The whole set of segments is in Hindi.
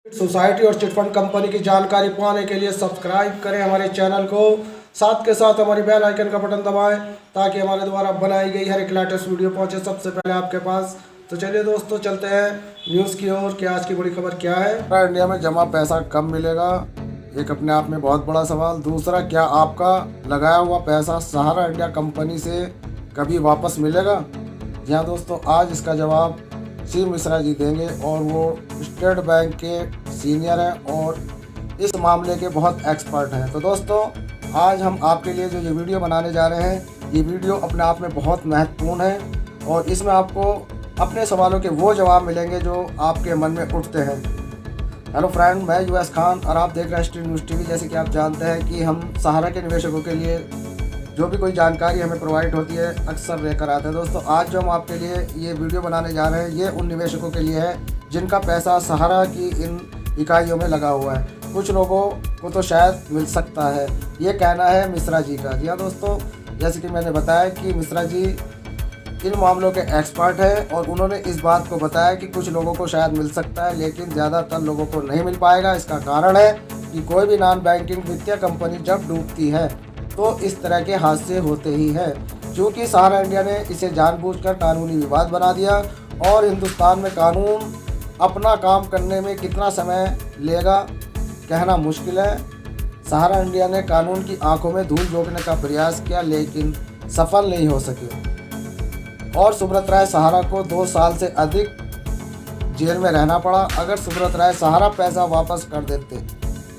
सोसाइटी और चिटफंड कंपनी की जानकारी पाने के लिए सब्सक्राइब करें हमारे चैनल को। साथ के साथ हमारी बेल आइकन का बटन दबाएं ताकि हमारे द्वारा बनाई गई हर एक लेटेस्ट वीडियो पहुंचे सबसे पहले आपके पास। तो चलिए दोस्तों, चलते हैं न्यूज़ की ओर कि आज की बड़ी खबर क्या है। इंडिया में जमा पैसा कब मिलेगा, एक अपने आप में बहुत बड़ा सवाल। दूसरा, क्या आपका लगाया हुआ पैसा सहारा इंडिया कंपनी से कभी वापस मिलेगा? जी हाँ दोस्तों, आज इसका जवाब सी मिश्रा जी देंगे और वो स्टेट बैंक के सीनियर हैं और इस मामले के बहुत एक्सपर्ट हैं। तो दोस्तों, आज हम आपके लिए जो ये वीडियो बनाने जा रहे हैं, ये वीडियो अपने आप में बहुत महत्वपूर्ण है और इसमें आपको अपने सवालों के वो जवाब मिलेंगे जो आपके मन में उठते हैं। हेलो फ्रेंड, मैं यूएस खान और आप देख रहे हैं स्ट्रीट न्यूज़ टीवी। जैसे कि आप जानते हैं कि हम सहारा के निवेशकों के लिए जो भी कोई जानकारी हमें प्रोवाइड होती है अक्सर लेकर आते हैं। दोस्तों, आज जो हम आपके लिए ये वीडियो बनाने जा रहे हैं, ये उन निवेशकों के लिए है जिनका पैसा सहारा की इन इकाइयों में लगा हुआ है। कुछ लोगों को तो शायद मिल सकता है, ये कहना है मिश्रा जी का। जी हाँ दोस्तों, जैसे कि मैंने बताया कि मिश्रा जी इन मामलों के एक्सपर्ट हैं और उन्होंने इस बात को बताया कि कुछ लोगों को शायद मिल सकता है लेकिन ज़्यादातर लोगों को नहीं मिल पाएगा। इसका कारण है कि कोई भी नॉन बैंकिंग वित्तीय कंपनी जब डूबती है तो इस तरह के हादसे होते ही हैं। क्योंकि सहारा इंडिया ने इसे जानबूझकर कानूनी विवाद बना दिया और हिंदुस्तान में कानून अपना काम करने में कितना समय लेगा कहना मुश्किल है। सहारा इंडिया ने कानून की आंखों में धूल झोंकने का प्रयास किया लेकिन सफल नहीं हो सके और सुब्रत राय सहारा को 2 साल से अधिक जेल में रहना पड़ा। अगर सुब्रत राय सहारा पैसा वापस कर देते,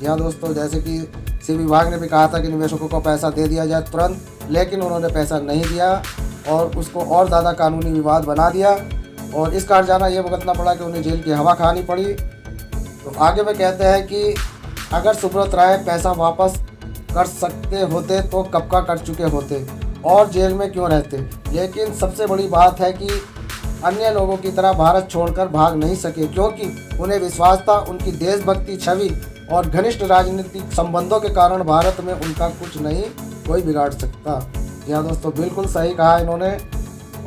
यहाँ दोस्तों जैसे कि सी विभाग ने भी कहा था कि निवेशकों को पैसा दे दिया जाए तुरंत, लेकिन उन्होंने पैसा नहीं दिया और उसको और ज़्यादा कानूनी विवाद बना दिया और इसका हर्जाना ये भुगतना पड़ा कि उन्हें जेल की हवा खानी पड़ी। तो आगे वे कहते हैं कि अगर सुब्रत राय पैसा वापस कर सकते होते तो कब का कर चुके होते और जेल में क्यों रहते। लेकिन सबसे बड़ी बात है कि अन्य लोगों की तरह भारत छोड़कर भाग नहीं सके क्योंकि उन्हें विश्वास था उनकी देशभक्ति छवि और घनिष्ठ राजनीतिक संबंधों के कारण भारत में उनका कुछ नहीं कोई बिगाड़ सकता। जी हाँ दोस्तों, बिल्कुल सही कहा इन्होंने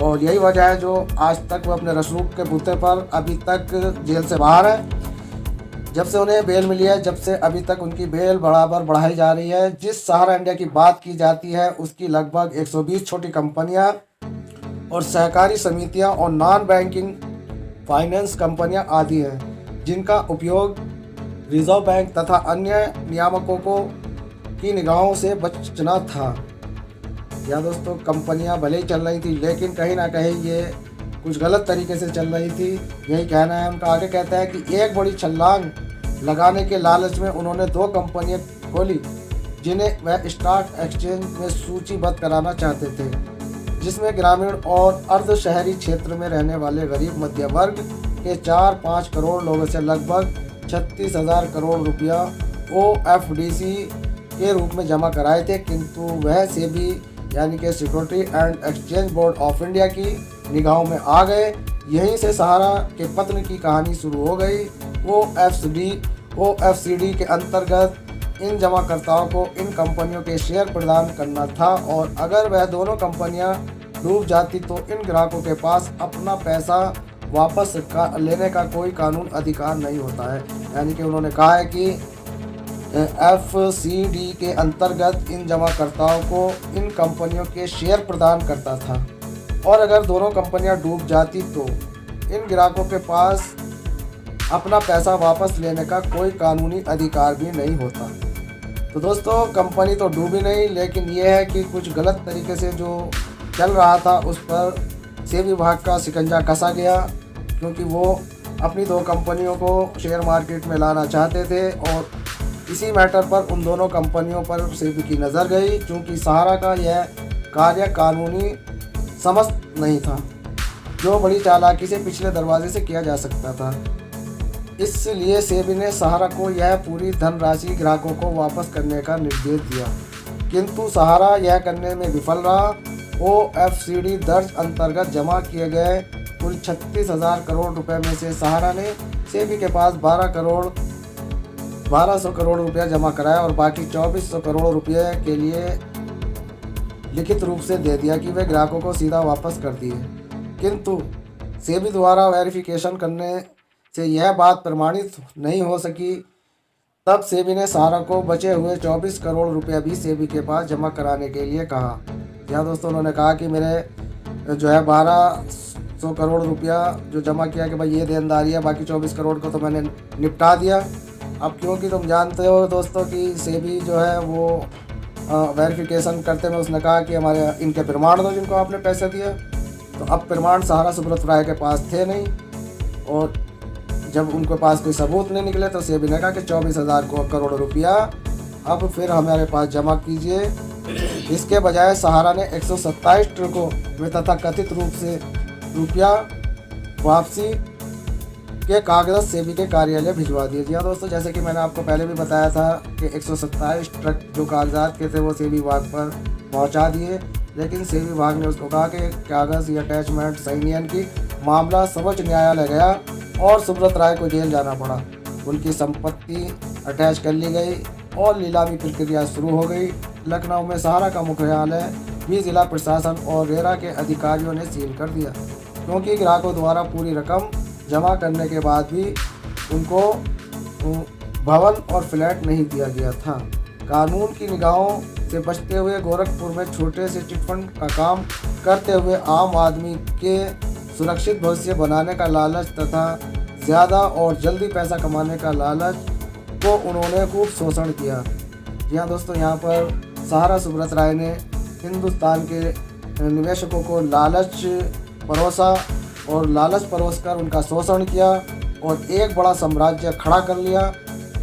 और यही वजह है जो आज तक वो अपने रसूख के बूते पर अभी तक जेल से बाहर है। जब से उन्हें बेल मिली है, जब से अभी तक उनकी बेल बराबर बढ़ाई जा रही है। जिस सहारा इंडिया की बात की जाती है उसकी लगभग 120 छोटी कंपनियां और सहकारी समितियां और नॉन बैंकिंग फाइनेंस कंपनियां आदि हैं जिनका उपयोग रिजर्व बैंक तथा अन्य नियामकों को की निगाहों से बचना था। या दोस्तों, कंपनियां भले ही चल रही थी लेकिन कहीं ना कहीं ये कुछ गलत तरीके से चल रही थी, यही कहना है उनका। आगे कहता है कि एक बड़ी छलांग लगाने के लालच में उन्होंने 2 कंपनियां खोली जिन्हें वह स्टॉक एक्सचेंज में सूचीबद्ध कराना चाहते थे, जिसमें ग्रामीण और अर्ध शहरी क्षेत्र में रहने वाले गरीब मध्य वर्ग के 4-5 करोड़ लोगों से लगभग 36,000 करोड़ रुपया OFDC के रूप में जमा कराए थे। किंतु वह सेबी यानी कि security and exchange board of India की निगाहों में आ गए। यहीं से सहारा के पतन की कहानी शुरू हो गई। OFCD के अंतर्गत इन जमाकर्ताओं को इन कंपनियों के शेयर प्रदान करना था और अगर वह दोनों कंपनियां डूब जाती तो इन ग्राहकों के पास अपना पैसा वापस लेने का कोई कानून अधिकार नहीं होता है। यानी कि उन्होंने कहा है कि FCD के अंतर्गत इन जमाकर्ताओं को इन कंपनियों के शेयर प्रदान करता था और अगर दोनों कंपनियां डूब जाती तो इन ग्राहकों के पास अपना पैसा वापस लेने का कोई कानूनी अधिकार भी नहीं होता। तो दोस्तों, कंपनी तो डूबी नहीं, लेकिन यह है कि कुछ गलत तरीके से जो चल रहा था उस पर सेबी विभाग का शिकंजा कसा गया क्योंकि वो अपनी 2 कंपनियों को शेयर मार्केट में लाना चाहते थे और इसी मैटर पर उन दोनों कंपनियों पर सेबी की नज़र गई क्योंकि सहारा का यह कार्य कानूनी समझ नहीं था जो बड़ी चालाकी से पिछले दरवाजे से किया जा सकता था। इसलिए सेबी ने सहारा को यह पूरी धनराशि ग्राहकों को वापस करने का निर्देश दिया, किंतु सहारा यह करने में विफल रहा। OFCD दर्ज अंतर्गत जमा किए गए कुल 36,000 करोड़ रुपए में से सहारा ने सेबी के पास 1200 करोड़ रुपया जमा कराया और बाकी 2400 करोड़ रुपये के लिए लिखित रूप से दे दिया कि वे ग्राहकों को सीधा वापस कर दिए। किंतु सेबी द्वारा वेरिफिकेशन करने से यह बात प्रमाणित नहीं हो सकी, तब सेबी ने सहारा को बचे हुए 24 करोड़ रुपया भी सेबी के पास जमा कराने के लिए कहा। यहाँ दोस्तों उन्होंने कहा कि मेरे जो है 1200 करोड़ रुपया जो जमा किया कि भाई ये देनदारी है, बाकी 24 करोड़ को तो मैंने निपटा दिया। अब क्योंकि तुम जानते हो दोस्तों कि सेबी जो है वो वेरिफिकेशन करते में उसने कहा कि हमारे इनके प्रमाण दो जिनको आपने पैसे दिए। तो अब प्रमाण सहारा सुब्रत राय के पास थे नहीं, और जब उनके पास कोई सबूत नहीं निकले तो सेबी ने कहा कि 24,000 करोड़ रुपया अब फिर हमारे पास जमा कीजिए। इसके बजाय सहारा ने 127 ट्रकों में तथा कथित रूप से रुपया वापसी के कागज सेबी के कार्यालय भिजवा दिए। जी हाँ दोस्तों, जैसे कि मैंने आपको पहले भी बताया था कि 127 ट्रक जो कागजात के थे वो सेबी विभाग पर पहुंचा दिए, लेकिन सेबी विभाग ने उसको कहा कि कागज़ या अटैचमेंट सही नहीं है इनकी। मामला सर्वोच्च न्यायालय गया और सुब्रत राय को जेल जाना पड़ा। उनकी संपत्ति अटैच कर ली गई और नीलामी प्रक्रिया शुरू हो गई। लखनऊ में सहारा का मुख्यालय भी जिला प्रशासन और रेरा के अधिकारियों ने सील कर दिया, क्योंकि ग्राहकों द्वारा पूरी रकम जमा करने के बाद भी उनको भवन और फ्लैट नहीं दिया गया था। कानून की निगाहों से बचते हुए गोरखपुर में छोटे से चिटफंड का काम करते हुए आम आदमी के सुरक्षित भविष्य बनाने का लालच तथा ज़्यादा और जल्दी पैसा कमाने का लालच को उन्होंने खूब शोषण किया। जी हाँ दोस्तों, यहाँ पर सहारा सुब्रत राय ने हिंदुस्तान के निवेशकों को लालच परोसा और लालच परोस कर उनका शोषण किया और एक बड़ा साम्राज्य खड़ा कर लिया।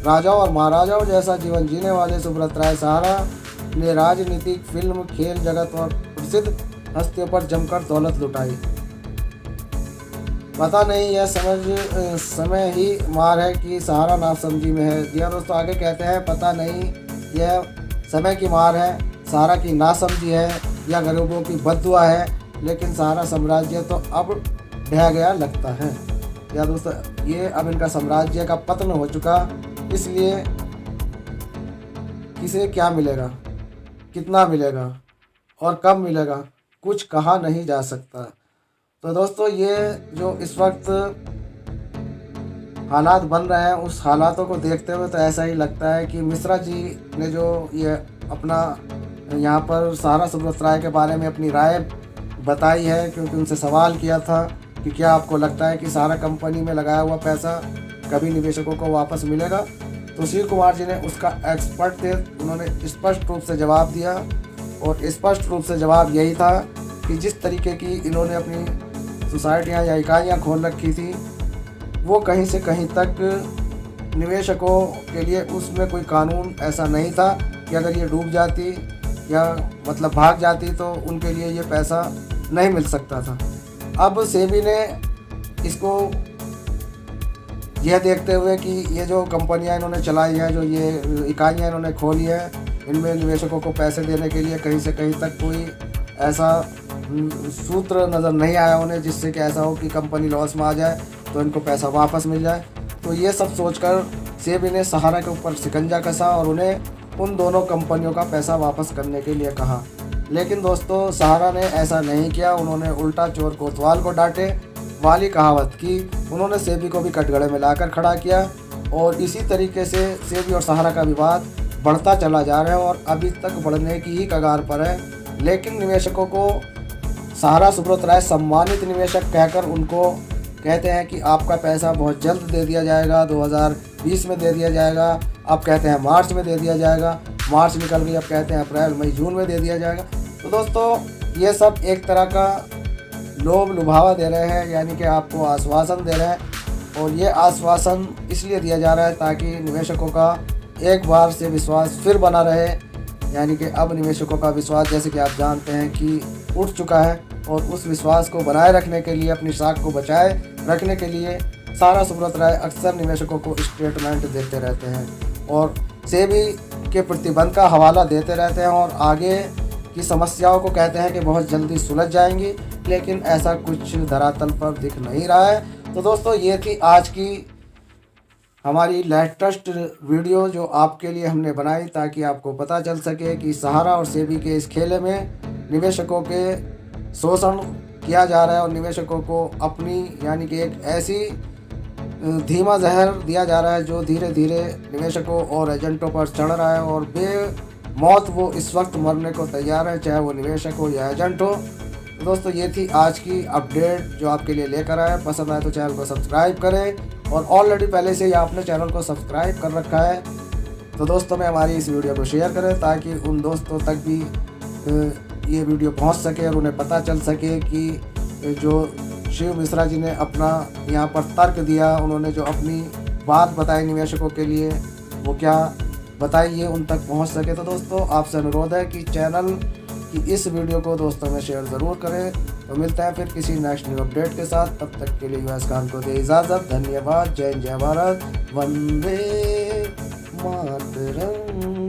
राजाओं और महाराजाओं जैसा जीवन जीने वाले सुब्रत राय सहारा ने राजनीतिक, फिल्म, खेल जगत और प्रसिद्ध हस्तियों पर जमकर दौलत लुटाई। पता नहीं यह समय ही मार है कि सहारा नासमझी में है। जी हाँ दोस्तों, आगे कहते हैं पता नहीं यह समय की मार है, सहारा की नासमझी है या गरीबों की बद्दुआ है, लेकिन सहारा साम्राज्य तो अब ढह गया लगता है। या दोस्तों, ये अब इनका साम्राज्य का पतन हो चुका, इसलिए किसे क्या मिलेगा, कितना मिलेगा और कब मिलेगा, कुछ कहा नहीं जा सकता। तो दोस्तों, ये जो इस वक्त हालात बन रहे हैं, उस हालातों को देखते हुए तो ऐसा ही लगता है कि मिश्रा जी ने जो ये अपना यहाँ पर सहारा सुब्रत राय के बारे में अपनी राय बताई है, क्योंकि उनसे सवाल किया था कि क्या आपको लगता है कि सहारा कंपनी में लगाया हुआ पैसा कभी निवेशकों को वापस मिलेगा, तो सुशील कुमार जी ने उसका एक्सपर्ट थे, उन्होंने स्पष्ट रूप से जवाब दिया। और स्पष्ट रूप से जवाब यही था कि जिस तरीके की इन्होंने अपनी सोसाइटियाँ या इकाइयाँ खोल रखी थी, वो कहीं से कहीं तक निवेशकों के लिए उसमें कोई कानून ऐसा नहीं था कि अगर ये डूब जाती या मतलब भाग जाती तो उनके लिए ये पैसा नहीं मिल सकता था। अब सेबी ने इसको यह देखते हुए कि ये जो कंपनियां इन्होंने चलाई हैं, जो ये इकाइयां इन्होंने खोली हैं, इनमें निवेशकों को पैसे देने के लिए कहीं से कहीं तक कोई ऐसा सूत्र नज़र नहीं आया उन्हें जिससे कि ऐसा हो कि कंपनी लॉस में आ जाए तो इनको पैसा वापस मिल जाए। तो ये सब सोचकर सेबी ने सहारा के ऊपर शिकंजा कसा और उन्हें उन दोनों कंपनियों का पैसा वापस करने के लिए कहा। लेकिन दोस्तों, सहारा ने ऐसा नहीं किया, उन्होंने उल्टा चोर कोतवाल को डांटे वाली कहावत की। उन्होंने सेबी को भी कटघरे में लाकर खड़ा किया और इसी तरीके से सेबी और सहारा का विवाद बढ़ता चला जा रहा है और अभी तक बढ़ने की ही कगार पर है। लेकिन निवेशकों को सहारा सुब्रत राय सम्मानित निवेशक कहकर उनको कहते हैं कि आपका पैसा बहुत जल्द दे दिया जाएगा, 2020 में दे दिया जाएगा। अब कहते हैं मार्च में दे दिया जाएगा, मार्च निकल गई, अब कहते हैं अप्रैल, मई, जून में दे दिया जाएगा। तो दोस्तों, ये सब एक तरह का लोभ लुभावा दे रहे हैं, यानी कि आपको आश्वासन दे रहे हैं। और ये आश्वासन इसलिए दिया जा रहा है ताकि निवेशकों का एक बार से विश्वास फिर बना रहे। यानी कि अब निवेशकों का विश्वास, जैसे कि आप जानते हैं, कि उठ चुका है और उस विश्वास को बनाए रखने के लिए, अपनी साख को बचाए रखने के लिए सहारा सुब्रत राय अक्सर निवेशकों को स्टेटमेंट देते रहते हैं और सेबी के प्रतिबंध का हवाला देते रहते हैं और आगे की समस्याओं को कहते हैं कि बहुत जल्दी सुलझ जाएंगी, लेकिन ऐसा कुछ धरातल पर दिख नहीं रहा है। तो दोस्तों, ये थी आज की हमारी लेटेस्ट वीडियो जो आपके लिए हमने बनाई ताकि आपको पता चल सके कि सहारा और सेबी के इस खेले में निवेशकों के शोषण किया जा रहा है और निवेशकों को अपनी यानी कि एक ऐसी धीमा जहर दिया जा रहा है जो धीरे धीरे निवेशकों और एजेंटों पर चढ़ रहा है और बेमौत वो इस वक्त मरने को तैयार है, चाहे वो निवेशक हो या एजेंट हो। तो दोस्तों ये थी आज की अपडेट जो आपके लिए लेकर आए। पसंद आए तो चैनल को सब्सक्राइब करें और ऑलरेडी पहले से ही आपने चैनल को सब्सक्राइब कर रखा है तो दोस्तों में हमारी इस वीडियो को शेयर करें ताकि उन दोस्तों तक भी ये वीडियो पहुंच सके और उन्हें पता चल सके कि जो शिव मिश्रा जी ने अपना यहाँ पर तर्क दिया, उन्होंने जो अपनी बात बताई निवेशकों के लिए वो क्या बताई ये उन तक पहुँच सके। तो दोस्तों आपसे अनुरोध है कि चैनल की इस वीडियो को दोस्तों में शेयर ज़रूर करें। तो मिलते हैं फिर किसी नेक्स्ट न्यू अपडेट के साथ, तब तक के लिए यूएस खान को दे इजाज़त। धन्यवाद। जय जय भारत, वंदे मातरम।